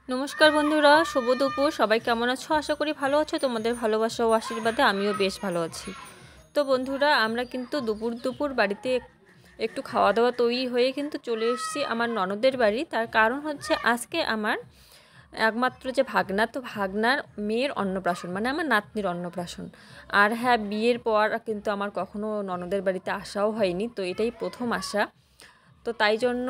নমস্কার বন্ধুরা, শুভ দুপুর। সবাই কেমন আছো? আশা করি ভালো আছো। তোমাদের ভালোবাসা ও আশীর্বাদে আমিও বেশ ভালো আছি। তো বন্ধুরা, আমরা কিন্তু দুপুর বাড়িতে একটু খাওয়া দাওয়া তৈরি হয়ে কিন্তু চলে এসেছি আমার ননদের বাড়ি। তার কারণ হচ্ছে আজকে আমার একমাত্র যে ভাগনা, তো ভাগনার মেয়ের অন্নপ্রাশন, মানে আমার নাতনির অন্নপ্রাশন। আর হ্যাঁ, বিয়ের পর কিন্তু আমার কখনো ননদের বাড়িতে আসাও হয়নি, তো এটাই প্রথম আসা। তো তাই জন্য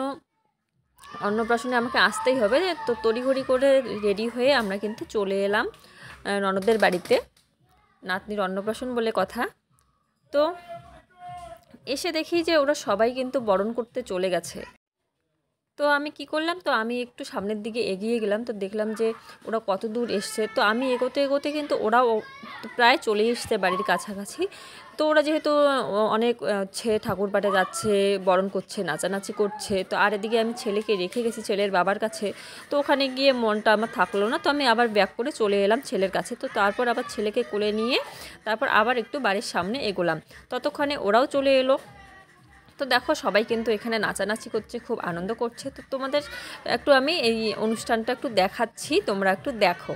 অন্নপ্রাশনে আমাকে আসতেই হবে। তো তড়িঘড়ি করে রেডি হয়ে আমরা কিন্তু চলে এলাম ননদের বাড়িতে, নাতনির অন্নপ্রাশন বলে কথা। তো এসে দেখি যে ওরা সবাই কিন্তু বরণ করতে চলে গেছে। তো আমি কি করলাম, তো আমি একটু সামনের দিকে এগিয়ে গেলাম। তো দেখলাম যে ওরা কত দূর এসছে। তো আমি এগোতে এগোতে কিন্তু ওরাও প্রায় চলে এসছে বাড়ির কাছাকাছি। তো ওরা যেহেতু অনেক ঠাকুর পাঠে যাচ্ছে, বরণ করছে, নাচানাচি করছে। তো আর এদিকে আমি ছেলেকে রেখে গেছি ছেলের বাবার কাছে। তো ওখানে গিয়ে মনটা আমার থাকলো না, তো আমি আবার ব্যাক করে চলে এলাম ছেলের কাছে। তো তারপর আবার ছেলেকে কোলে নিয়ে তারপর আবার একটু বাড়ির সামনে এগোলাম। ততক্ষণে ওরাও চলে এলো। তো দেখো সবাই কিন্তু এখানে নাচানাচি করছে, খুব আনন্দ করছে। তো তোমাদের একটু আমি এই অনুষ্ঠানটা একটু দেখাচ্ছি, তোমরা একটু দেখো।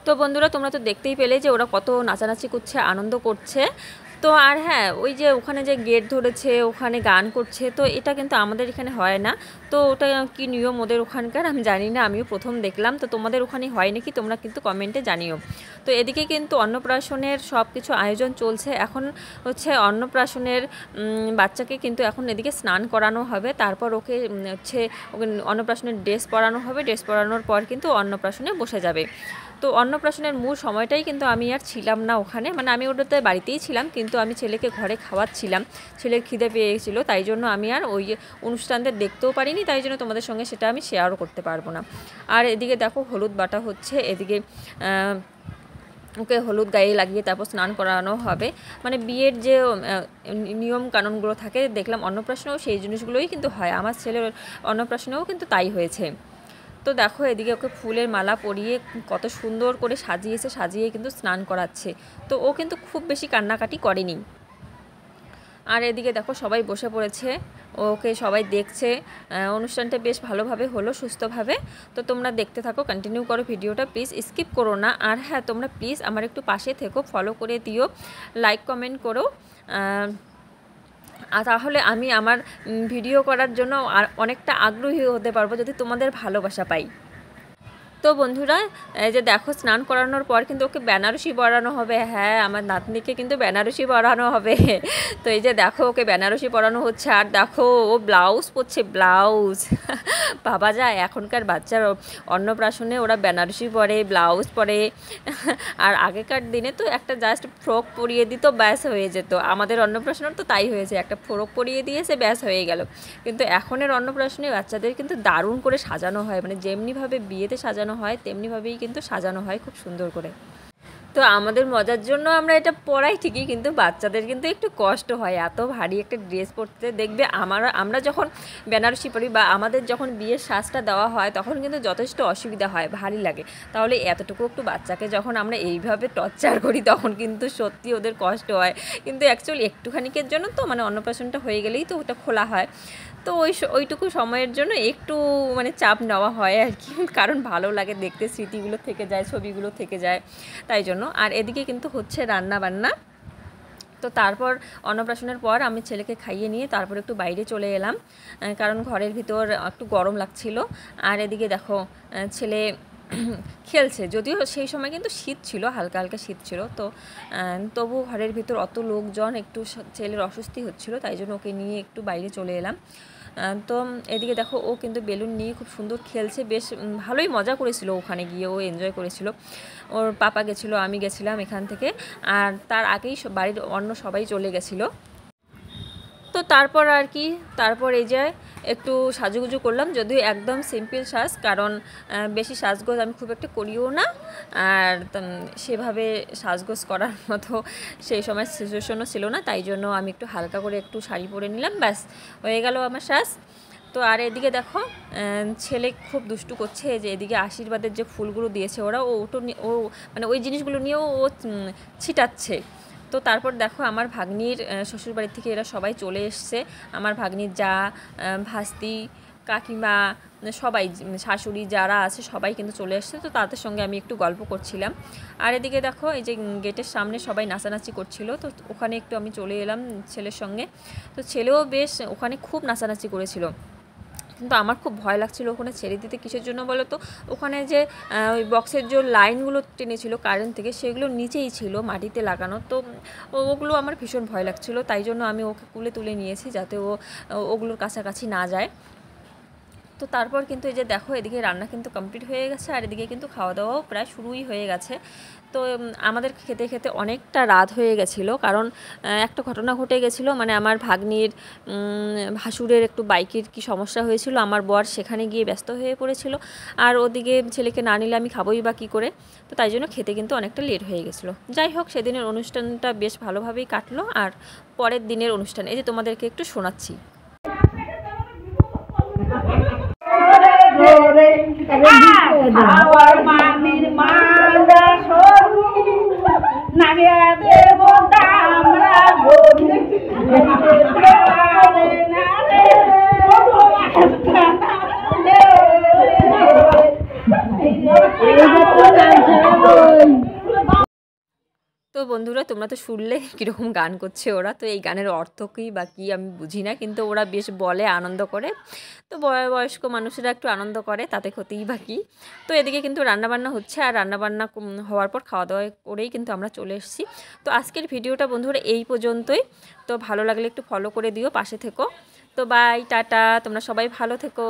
তো বন্ধুরা, তোমরা তো দেখতেই পেলে যে ওরা কত নাচানাচি করছে, আনন্দ করছে। তো আর হ্যাঁ, ওই যে ওখানে যে গেট ধরেছে, ওখানে গান করছে, তো এটা কিন্তু আমাদের এখানে হয় না। তো ওটা কি নিয়ম ওদের ওখানকার আমি জানি না, আমিও প্রথম দেখলাম। তো তোমাদের ওখানে হয় নাকি তোমরা কিন্তু কমেন্টে জানিও। তো এদিকে কিন্তু অন্নপ্রাশনের সব কিছু আয়োজন চলছে। এখন হচ্ছে অন্নপ্রাশনের বাচ্চাকে কিন্তু এখন এদিকে স্নান করানো হবে। তারপর ওকে ওকে অন্নপ্রাশনের ড্রেস পরানো হবে। ড্রেস পরানোর পর কিন্তু অন্নপ্রাশনে বসে যাবে। তো অন্নপ্রাশনের মূল সময়টাই কিন্তু আমি আর ছিলাম না ওখানে, মানে আমি ওটাতে বাড়িতেই ছিলাম, কিন্তু আমি ছেলেকে ঘরে খাওয়াচ্ছিলাম। ছেলের খিদে পেয়ে গেছিলো, তাই জন্য আমি আর ওই অনুষ্ঠানটা দেখতেও পারিনি। তাই জন্য তোমাদের সঙ্গে সেটা আমি শেয়ারও করতে পারবো না। আর এদিকে দেখো হলুদ বাটা হচ্ছে, এদিকে ওকে হলুদ গায়ে লাগিয়ে তারপর স্নান করানো হবে। মানে বিয়ের যে নিয়ম কানুনগুলো থাকে, দেখলাম অন্নপ্রাশনেও সেই জিনিসগুলোই কিন্তু হয়। আমার ছেলের অন্নপ্রাশনেও কিন্তু তাই হয়েছে। তো দেখো এদিকে ওকে ফুলের মালা পরিয়ে কত সুন্দর করে সাজিয়ে কিন্তু স্নান করাচ্ছে। তো ও কিন্তু খুব বেশি কান্নাকাটি করেনি। আর এদিকে দেখো সবাই বসে পড়েছে, ওকে সবাই দেখছে। অনুষ্ঠানটা বেশ ভালোভাবে হলো, সুস্থভাবে। তো তোমরা দেখতে থাকো, কন্টিনিউ করো ভিডিওটা, প্লিজ স্কিপ করো না। আর হ্যাঁ, তোমরা প্লিজ আমার একটু পাশে থেকো, ফলো করে দিও, লাইক কমেন্ট করো। আর তাহলে আমি আমার ভিডিও করার জন্য আর অনেকটা আগ্রহী হতে পারবো, যদি তোমাদের ভালোবাসা পাই। তো বন্ধুরা, এই যে দেখো স্নান করানোর পর কিন্তু ওকে বেনারসি পরানো হবে। হ্যাঁ, আমার নাতনিকে কিন্তু বেনারসি পরানো হবে। তো এই যে দেখো ওকে বেনারসি পরানো হচ্ছে। আর দেখো ও ব্লাউজ পরছে, ব্লাউজ। ভাবা যায় এখনকার বাচ্চার অন্নপ্রাশনে ওরা বেনারসি পরে, ব্লাউজ পরে। আর আগেকার দিনে তো একটা জাস্ট ফ্রক পরিয়ে দিত, ব্যাস হয়ে যেত। আমাদের অন্নপ্রাশনের তো তাই হয়েছে, একটা ফ্রক পরিয়ে দিয়েছে, ব্যাস হয়ে গেল। কিন্তু এখনের অন্নপ্রাশনে বাচ্চাদের কিন্তু দারুণ করে সাজানো হয়, মানে যেমনিভাবে বিয়েতে সাজানো হয় তেমনিভাবেই কিন্তু সাজানো হয় খুব সুন্দর করে। তো আমাদের মজার জন্য আমরা এটা পরাই ঠিকই, কিন্তু বাচ্চাদের কিন্তু একটু কষ্ট হয় এত ভারী একটা ড্রেস পরতে। দেখবে আমরা যখন বেনারসি পরি বা আমাদের যখন বিয়ের সাজটা দেওয়া হয়, তখন কিন্তু যথেষ্ট অসুবিধা হয়, ভারী লাগে। তাহলে এতটুকু একটু বাচ্চাকে যখন আমরা এইভাবে টর্চার করি, তখন কিন্তু সত্যি ওদের কষ্ট হয়। কিন্তু অ্যাকচুয়ালি একটুখানিকের জন্য তো, মানে অন্নপ্রাশনটা হয়ে গেলেই তো ওটা খোলা হয়। তো ওইটুকু সময়ের জন্য একটু মানে চাপ নেওয়া হয় আর কি, কারণ ভালো লাগে দেখতে, স্মৃতিগুলো থেকে যায়, ছবিগুলো থেকে যায়, তাই জন্য। আর এদিকে কিন্তু হচ্ছে রান্না বান্না। তো তারপর অন্নপ্রাশনের পর আমি ছেলেকে খাইয়ে নিয়ে তারপর একটু বাইরে চলে এলাম, কারণ ঘরের ভিতর একটু গরম লাগছিল। আর এদিকে দেখো ছেলে খেলছে, যদিও সেই সময় কিন্তু শীত ছিল, হালকা হালকা শীত ছিল। তো তবু ঘরের ভিতর অত লোকজন, একটু ছেলের অস্বস্তি হচ্ছিল, তাই জন্য ওকে নিয়ে একটু বাইরে চলে এলাম। তো এদিকে দেখো ও কিন্তু বেলুন নিয়ে খুব সুন্দর খেলছে, বেশ ভালোই মজা করেছিল, ওখানে গিয়ে ও এনজয় করেছিল। ওর পাপা গেছিলো, আমি গেছিলাম এখান থেকে, আর তার আগেই বাড়ির অন্য সবাই চলে গেছিলো। তো তারপর আর কি, তারপর এই যে একটু সাজুগুজু করলাম, যদিও একদম সিম্পল সাজ, কারণ বেশি সাজগোজ আমি খুব একটা করিও না, আর সেভাবে সাজগোজ করার মতো সেই সময় সিচুয়েশনও ছিল না, তাই জন্য আমি একটু হালকা করে একটু শাড়ি পরে নিলাম, ব্যাস হয়ে গেল আমার সাজ। তো আর এদিকে দেখো ছেলে খুব দুষ্টু করছে, যে এদিকে আশীর্বাদের যে ফুলগুলো দিয়েছে ওরা, ও মানে ওই জিনিসগুলো নিয়েও ও ছিটাচ্ছে। তো তারপর দেখো আমার ভাগ্নির শ্বশুরবাড়ি থেকে এরা সবাই চলে এসছে, আমার ভাগ্নির যা, ভাস্তি, কাকিমা, সবাই, শাশুড়ি যারা আছে সবাই কিন্তু চলে এসছে। তো তাদের সঙ্গে আমি একটু গল্প করছিলাম। আর এদিকে দেখো এই যে গেটের সামনে সবাই নাচানাচি করছিল, তো ওখানে একটু আমি চলে এলাম ছেলের সঙ্গে। তো ছেলেও বেশ ওখানে খুব নাচানাচি করেছিল, কিন্তু আমার খুব ভয় লাগছিল ওখানে ছেড়ে দিতে। কিসের জন্য বলো তো, ওখানে যে ওই বক্সের যে লাইনগুলো টেনেছিল কারেন্ট থেকে, সেগুলো নিচেই ছিল মাটিতে লাগানো, তো ওগুলো আমার ভীষণ ভয় লাগছিল, তাই জন্য আমি ওকে কুলে তুলে নিয়েছি, যাতে ও ওগুলোর কাছাকাছি না যায়। তো তারপর কিন্তু এই যে দেখো এদিকে রান্না কিন্তু কমপ্লিট হয়ে গেছে, আর এদিকে কিন্তু খাওয়া দাওয়াও প্রায় শুরুই হয়ে গেছে। তো আমাদের খেতে খেতে অনেকটা রাত হয়ে গেছিলো, কারণ একটা ঘটনা ঘটে গেছিলো, মানে আমার ভাগ্নির ভাসুরের একটু বাইকের কি সমস্যা হয়েছিল, আমার বর সেখানে গিয়ে ব্যস্ত হয়ে পড়েছিল, আর ওদিকে ছেলেকে না নিলে আমি খাবোই বা কী করে। তো তাই জন্য খেতে কিন্তু অনেকটা লেট হয়ে গেছিলো। যাই হোক, সেদিনের অনুষ্ঠানটা বেশ ভালোভাবেই কাটলো। আর পরের দিনের অনুষ্ঠান এই যে তোমাদেরকে একটু শোনাচ্ছি। আমার মামির মালা সরু নাগে দেব আমরা গরু তো বন্ধুরা, তোমরা তো শুনলে কীরকম গান করছে ওরা। তো এই গানের অর্থ কী বা কী আমি বুঝি না, কিন্তু ওরা বেশ বলে, আনন্দ করে। তো বয়স্ক মানুষেরা একটু আনন্দ করে, তাতে ক্ষতিই বা কী। তো এদিকে কিন্তু রান্নাবান্না হচ্ছে, আর রান্নাবান্না হওয়ার পর খাওয়া দাওয়া করেই কিন্তু আমরা চলে এসেছি। তো আজকের ভিডিওটা বন্ধুরা এই পর্যন্তই। তো ভালো লাগলে একটু ফলো করে দিও, পাশে থেকো। তো বাই, টাটা, তোমরা সবাই ভালো থেকো।